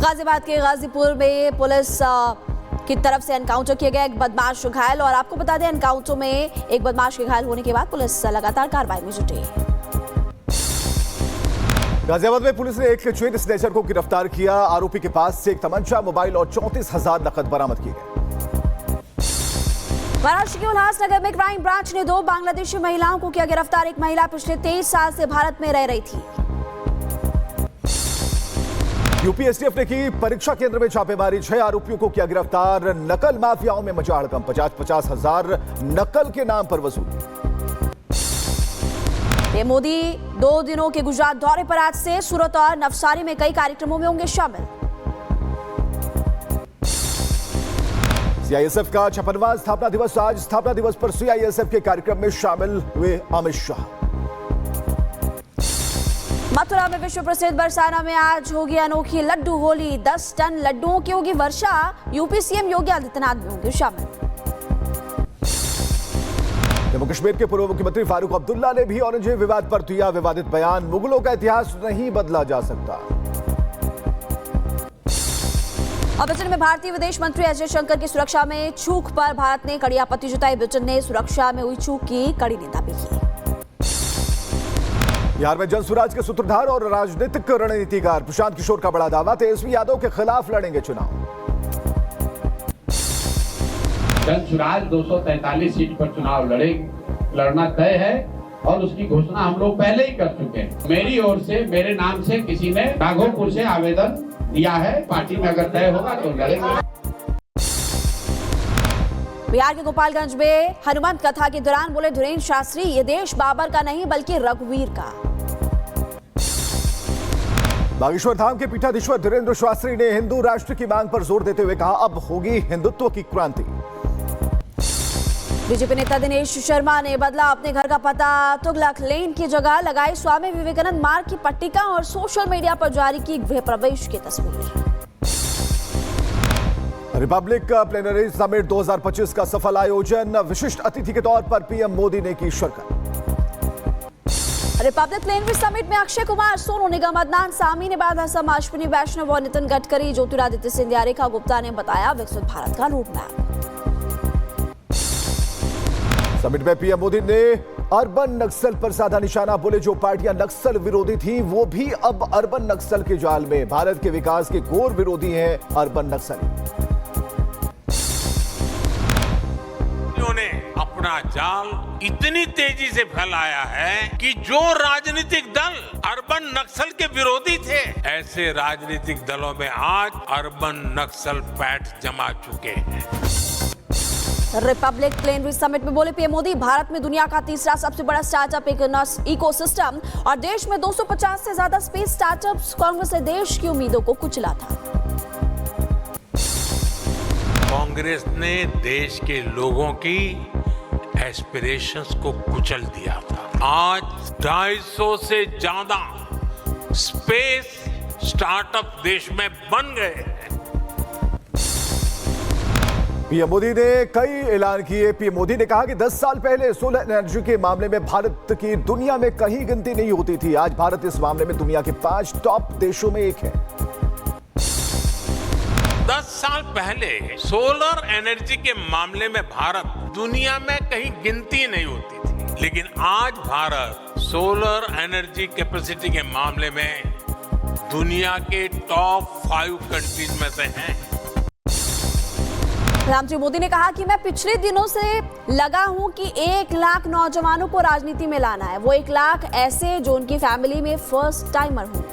गाजियाबाद के गाजीपुर में पुलिस की तरफ से एनकाउंटर किया गया, एक बदमाश घायल। और आपको बता दें, एनकाउंटर में एक बदमाश के घायल होने के बाद पुलिस लगातार कार्रवाई में जुटी। गाजियाबाद में पुलिस ने एक चेन स्नेचर को गिरफ्तार किया। आरोपी के पास से एक तमंचा, मोबाइल और 34,000 नकद बरामद किए गए। महाराष्ट्र के उल्हासनगर में क्राइम ब्रांच ने 2 बांग्लादेशी महिलाओं को किया गिरफ्तार। एक महिला पिछले 23 साल से भारत में रह रही थी। यूपीएसटीएफ ने की परीक्षा केंद्र में छापेमारी, 6 आरोपियों को किया गिरफ्तार। नकल माफियाओं में मचा हड़कंप, 50-50 हजार नकल के नाम पर वसूली। पीएम मोदी 2 दिनों के गुजरात दौरे पर आज से सूरत और नवसारी में कई कार्यक्रमों में होंगे शामिल। सीआईएसएफ का 56वां स्थापना दिवस आज। स्थापना दिवस पर सीआईएसएफ के कार्यक्रम में शामिल हुए अमित शाह। मथुरा में विश्व प्रसिद्ध बरसाना में आज होगी अनोखी लड्डू होली। 10 टन लड्डुओं की होगी वर्षा। यूपी सीएम योगी आदित्यनाथ भी होंगे शामिल। जम्मू कश्मीर के पूर्व मुख्यमंत्री फारूक अब्दुल्ला ने भी औरंगजेब विवाद पर दिया विवादित बयान। मुगलों का इतिहास नहीं बदला जा सकता। और ब्रिटेन में भारतीय विदेश मंत्री एस जयशंकर की सुरक्षा में चूक पर भारत ने कड़ी आपत्ति जताई। ब्रिटेन ने सुरक्षा में हुई चूक की कड़ी निंदा भी की। बिहार में जनसुराज के सूत्रधार और राजनीतिक रणनीतिकार प्रशांत किशोर का बड़ा दावा, तेजस्वी यादव के खिलाफ लड़ेंगे चुनाव। जनसुराज 243 सीट पर चुनाव लड़ना तय है और उसकी घोषणा हम लोग पहले ही कर चुके हैं। मेरी ओर से, मेरे नाम से किसी ने राघोपुर से आवेदन दिया है। पार्टी में अगर तय होगा तो लड़ेंगे। बिहार के गोपालगंज में हनुमान कथा के दौरान बोले धीरेन्द्र शास्त्री, ये देश बाबर का नहीं बल्कि रघुवीर का। बागेश्वर धाम के पीठाधीश्वर धीरेन्द्र शास्त्री ने हिंदू राष्ट्र की मांग पर जोर देते हुए कहा, अब होगी हिंदुत्व की क्रांति। बीजेपी नेता दिनेश शर्मा ने बदला अपने घर का पता। तुगलक लेन की जगह लगाई स्वामी विवेकानंद मार्ग की पट्टिका और सोशल मीडिया पर जारी की गृह प्रवेश की तस्वीर। रिपब्लिक प्लेनरी समिट 2025 का सफल आयोजन, विशिष्ट अतिथि के तौर पर पीएम मोदी ने की शिरकत। रिपब्लिक प्लेनरी समिट में अक्षय कुमार, सोनू निगम, अदनान सामी ने बाधा सम, अश्विनी वैष्णव और नितिन गडकरी, ज्योतिरादित्य सिंधिया, रेखा गुप्ता ने बताया विकसित भारत का रोड मैप। समिट में पीएम मोदी ने अर्बन नक्सल पर साधा निशाना, बोले जो पार्टियां नक्सल विरोधी थी वो भी अब अर्बन नक्सल के जाल में। भारत के विकास के घोर विरोधी हैं अर्बन नक्सली। ने अपना जाल इतनी तेजी से फैलाया है कि जो राजनीतिक दल अर्बन नक्सल के विरोधी थे, ऐसे राजनीतिक दलों में आज अर्बन नक्सल पैठ जमा चुके हैं। रिपब्लिक प्लेनरी समिट में बोले पीएम मोदी, भारत में दुनिया का तीसरा सबसे बड़ा स्टार्टअप इकोसिस्टम और देश में 250 से ज्यादा स्पेस स्टार्टअप्स। कांग्रेस ने देश की उम्मीदों को कुचला था। कांग्रेस ने देश के लोगों की एस्पिरेशंस को कुचल दिया था। आज 250 से ज्यादा स्पेस स्टार्टअप देश में बन गए हैं। पीएम मोदी ने कई ऐलान किए। पीएम मोदी ने कहा कि 10 साल पहले सोलर एनर्जी के मामले में भारत की दुनिया में कहीं गिनती नहीं होती थी। आज भारत इस मामले में दुनिया के 5 टॉप देशों में एक है। 10 साल पहले सोलर एनर्जी के मामले में भारत दुनिया में कहीं गिनती नहीं होती थी, लेकिन आज भारत सोलर एनर्जी कैपेसिटी के मामले में दुनिया के टॉप 5 कंट्रीज में से हैं। प्रधानमंत्री मोदी ने कहा कि मैं पिछले दिनों से लगा हूं कि 1 लाख नौजवानों को राजनीति में लाना है। वो 1 लाख ऐसे जो उनकी फैमिली में फर्स्ट टाइमर हो।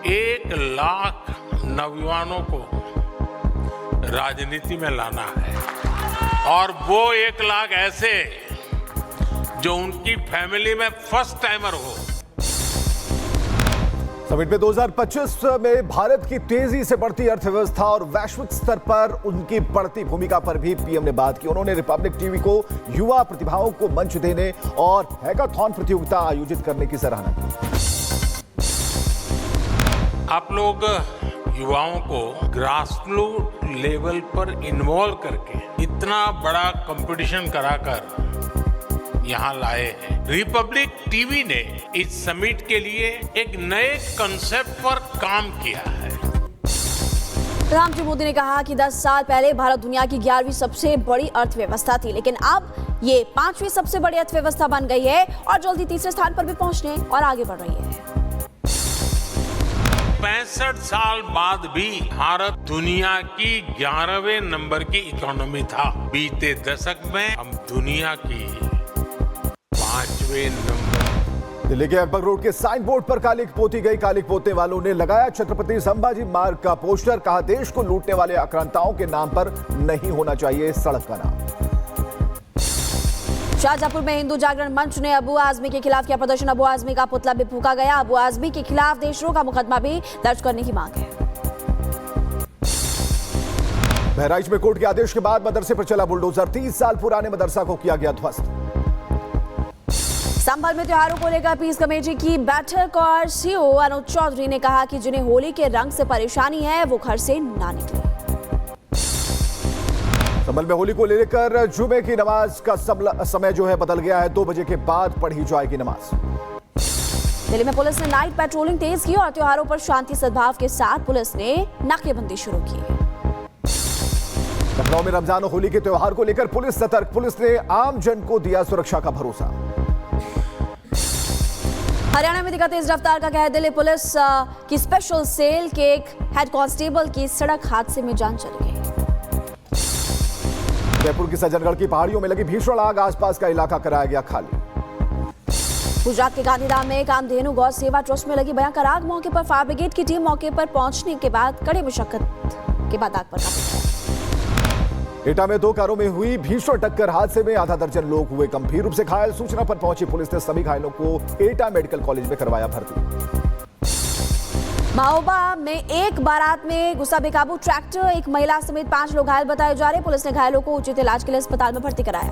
1 लाख नौजवानों को राजनीति में लाना है और वो 1 लाख ऐसे जो उनकी फैमिली में फर्स्ट टाइमर हो। समिट में 2025 में भारत की तेजी से बढ़ती अर्थव्यवस्था और वैश्विक स्तर पर उनकी बढ़ती भूमिका पर भी पीएम ने बात की। उन्होंने रिपब्लिक टीवी को युवा प्रतिभाओं को मंच देने और हैकाथॉन प्रतियोगिता आयोजित करने की सराहना की। आप लोग युवाओं को ग्रासरूट लेवल पर इन्वॉल्व करके इतना बड़ा कंपटीशन कराकर यहाँ लाए हैं। रिपब्लिक टीवी ने इस समिट के लिए एक नए कंसेप्ट पर काम किया है। प्रधानमंत्री मोदी ने कहा कि 10 साल पहले भारत दुनिया की 11वीं सबसे बड़ी अर्थव्यवस्था थी, लेकिन अब ये 5वीं सबसे बड़ी अर्थव्यवस्था बन गई है और जल्दी तीसरे स्थान पर भी पहुंचने और आगे बढ़ रही है। 65 साल बाद भी भारत दुनिया की 11वें नंबर की इकोनॉमी था। बीते दशक में हम दुनिया की 5वें नंबर। दिल्ली के अकबर रोड के साइन बोर्ड पर कालिक पोती गई। कालिक पोतने वालों ने लगाया छत्रपति संभाजी मार्ग का पोस्टर। कहा, देश को लूटने वाले आक्रांताओं के नाम पर नहीं होना चाहिए सड़क का नाम। शाहजहांपुर में हिंदू जागरण मंच ने अबू आजमी के खिलाफ किया प्रदर्शन। अबू आजमी का पुतला भी फूंका गया। अबू आजमी के खिलाफ देशद्रोह का मुकदमा भी दर्ज करने की मांग है। बहराइच में कोर्ट के आदेश के बाद मदरसे पर चला बुलडोजर। 30 साल पुराने मदरसा को किया गया ध्वस्त। संभल में त्योहारों को लेकर पीस कमेटी की बैठक और सीओ अनुज चौधरी ने कहा कि जिन्हें होली के रंग से परेशानी है वो घर से ना निकले। संभल में होली को लेकर जुमे की नमाज का समय जो है बदल गया है। 2 बजे के बाद पढ़ी जाएगी नमाज। दिल्ली में पुलिस ने नाइट पेट्रोलिंग तेज की और त्योहारों पर शांति सद्भाव के साथ पुलिस ने नाकेबंदी शुरू की। लखनऊ में रमजान और होली के त्योहार को लेकर पुलिस सतर्क। पुलिस ने आम जन को दिया सुरक्षा का भरोसा। हरियाणा में दिखा तेज रफ्तार का कहर। दिल्ली पुलिस की स्पेशल सेल के एक हेड कांस्टेबल की सड़क हादसे में जान चली गई। जयपुर की सज्जनगढ़ की पहाड़ियों में लगी भीषण आग। आसपास का इलाका कराया गया खाली। गुजरात के गांधीधाम में कामधेनु गौ सेवा ट्रस्ट में लगी भयंकर आग। मौके पर फायर ब्रिगेड की टीम मौके पर पहुंचने के बाद कड़ी मशक्कत के बाद आग पर काबू पाया। एटा में 2 कारों में हुई भीषण टक्कर। हादसे में आधा दर्जन लोग हुए गंभीर रूप से घायल। सूचना पर पहुंची पुलिस ने सभी घायलों को एटा मेडिकल कॉलेज में करवाया भर्ती। महोबा में एक बारात में घुसा बेकाबू ट्रैक्टर। एक महिला समेत 5 लोग घायल बताए जा रहे। पुलिस ने घायलों को उचित इलाज के लिए अस्पताल में भर्ती कराया।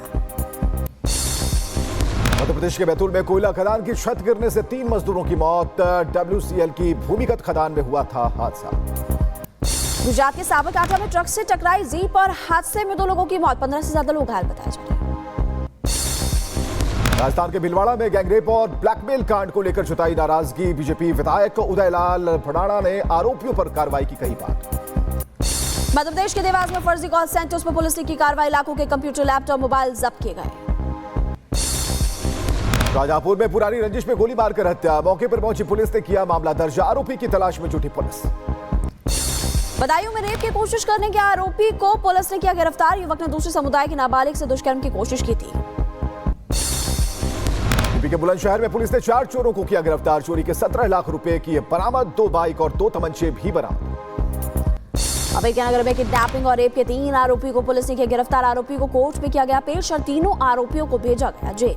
मध्य प्रदेश के बैतूल में कोयला खदान की छत गिरने से 3 मजदूरों की मौत। WCL की भूमिगत खदान में हुआ था हादसा। गुजरात के साबरकांठा में ट्रक से टकराई जीप और हादसे में 2 लोगों की मौत। 15 से ज्यादा लोग घायल बताए जा रहे हैं। राजस्थान के भीलवाड़ा में गैंगरेप और ब्लैकमेल कांड को लेकर जताई नाराजगी। बीजेपी विधायक उदयलाल भड़ाणा ने आरोपियों पर कार्रवाई की कही बात। मध्य प्रदेश के देवास में फर्जी कॉल सेंटर्स पर पुलिस ने की कार्रवाई। लाखों के कंप्यूटर, लैपटॉप, मोबाइल जब्त किए गए। शाहजहांपुर में पुरानी रंजिश में गोली मारकर हत्या। मौके पर पहुंची पुलिस ने किया मामला दर्ज। आरोपी की तलाश में जुटी पुलिस। बदायूं में रेप की कोशिश करने के आरोपी को पुलिस ने किया गिरफ्तार। युवक ने दूसरे समुदाय के नाबालिग से दुष्कर्म की कोशिश की थी। यूपी के बुलंदशहर में पुलिस ने 4 चोरों को किया गिरफ्तार। चोरी के 17 लाख रुपए की बरामद। 2 बाइक और 2 तमंचे भी बरामद। अम्बेडकर में किडनैपिंग और रेप के 3 आरोपी को पुलिस ने किया गिरफ्तार। आरोपी को कोर्ट में किया गया पेश और तीनों आरोपियों को भेजा गया जेल।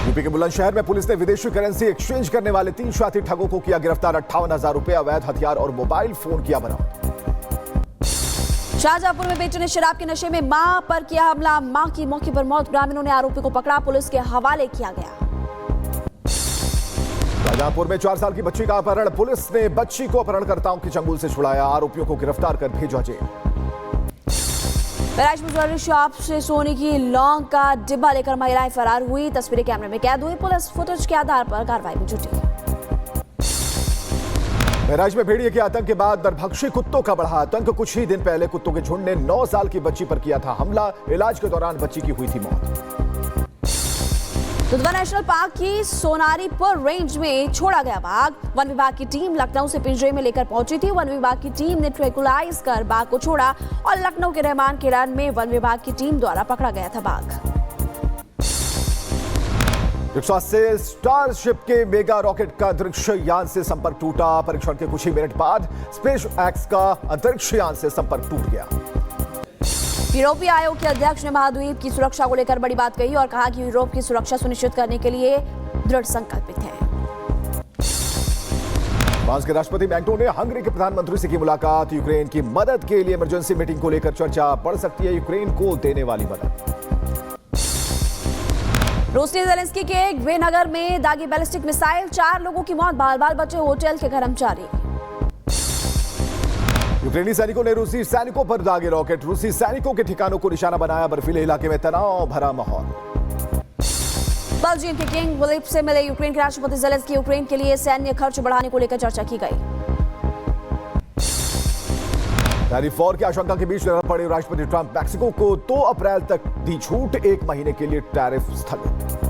यूपी के बुलंदशहर में पुलिस ने विदेशी करेंसी एक्सचेंज करने वाले 3 शातिर ठगों को किया गिरफ्तार। 58,000 रुपए, अवैध हथियार और मोबाइल फोन किया बरामद। शाहजहांपुर में बेटे ने शराब के नशे में मां पर किया हमला। मां की मौके पर मौत। ग्रामीणों ने आरोपी को पकड़ा। पुलिस के हवाले किया गया। शाहजहांपुर में 4 साल की बच्ची का अपहरण। पुलिस ने बच्ची को अपहरणकर्ताओं के चंगुल से छुड़ाया। आरोपियों को गिरफ्तार कर भेजा जेल। बहराइच में ज्वेलरी शॉप से सोने की लौंग का डिब्बा लेकर महिलाएं फरार हुई। तस्वीरें कैमरे में कैद हुई। पुलिस फुटेज के आधार पर कार्रवाई में जुटी। बहराइच में भेड़िए के आतंक के बाद नरभक्षी कुत्तों का बढ़ा आतंक। कुछ ही दिन पहले कुत्तों के झुंड ने 9 साल की बच्ची पर किया था हमला। इलाज के दौरान बच्ची की हुई थी मौत। दुधवा नेशनल पार्क की सोनारीपुर रेंज में छोड़ा गया बाघ। वन विभाग की टीम लखनऊ से पिंजरे में लेकर पहुंची थी। वन विभाग की टीम ने ट्रैंकुलाइज कर बाघ को छोड़ा और लखनऊ के रहमान के रन में वन विभाग की टीम द्वारा पकड़ा गया था बाघ। 180 स्टारशिप के मेगा रॉकेट का अंतरिक्ष यान से संपर्क टूटा। परीक्षण के कुछ ही मिनट बाद स्पेस एक्स का अंतरिक्ष यान से संपर्क टूट गया। यूरोपीय आयोग के अध्यक्ष ने महाद्वीप की सुरक्षा को लेकर बड़ी बात कही और कहा कि यूरोप की सुरक्षा सुनिश्चित करने के लिए दृढ़ संकल्पित है। फ्रांस के राष्ट्रपति मैक्रोन ने हंगरी के प्रधानमंत्री से की मुलाकात। यूक्रेन की मदद के लिए इमरजेंसी मीटिंग को लेकर चर्चा। बढ़ सकती है यूक्रेन को देने वाली मदद। रूस ने ज़ेलेंस्की के गृहनगर में दागी बैलिस्टिक मिसाइल। 4 लोगों की मौत, बाल बाल बचे होटल के कर्मचारी। यूक्रेनी सैनिकों ने रूसी सैनिकों पर दागे रॉकेट, रूसी सैनिकों के ठिकानों को निशाना बनाया, बर्फीले इलाके में तनाव भरा माहौल। बेल्जियम के किंग फिलिप से मिले यूक्रेन के राष्ट्रपति ज़ेलेंस्की, यूक्रेन के लिए सैन्य खर्च बढ़ाने को लेकर चर्चा की गई। टैरिफ वॉर की आशंका के बीच लड़ पड़े राष्ट्रपति ट्रंप, मैक्सिको को 2 अप्रैल तक दी छूट, 1 महीने के लिए टैरिफ स्थगित।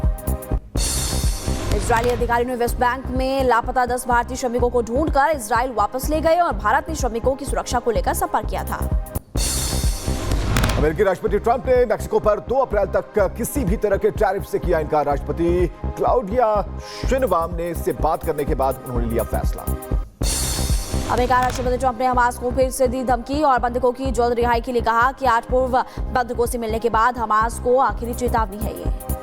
इजरायली अधिकारियों ने वेस्ट बैंक में लापता 10 भारतीय श्रमिकों को ढूंढकर इजराइल वापस ले गए और भारत ने श्रमिकों की सुरक्षा को लेकर संपर्क किया था। अमेरिकी राष्ट्रपति ट्रंप ने मैक्सिको पर 2 अप्रैल तक किसी भी तरह के टैरिफ से किया इनकार। राष्ट्रपति क्लाउडिया शिनबाम ने इससे बात करने के बाद उन्होंने लिया फैसला। अमेरिका राष्ट्रपति ट्रंप ने हमास को फिर से दी धमकी और बंधकों की जल्द रिहाई के लिए कहा कि 8 पूर्व बंधकों से मिलने के बाद हमास को आखिरी चेतावनी है ये।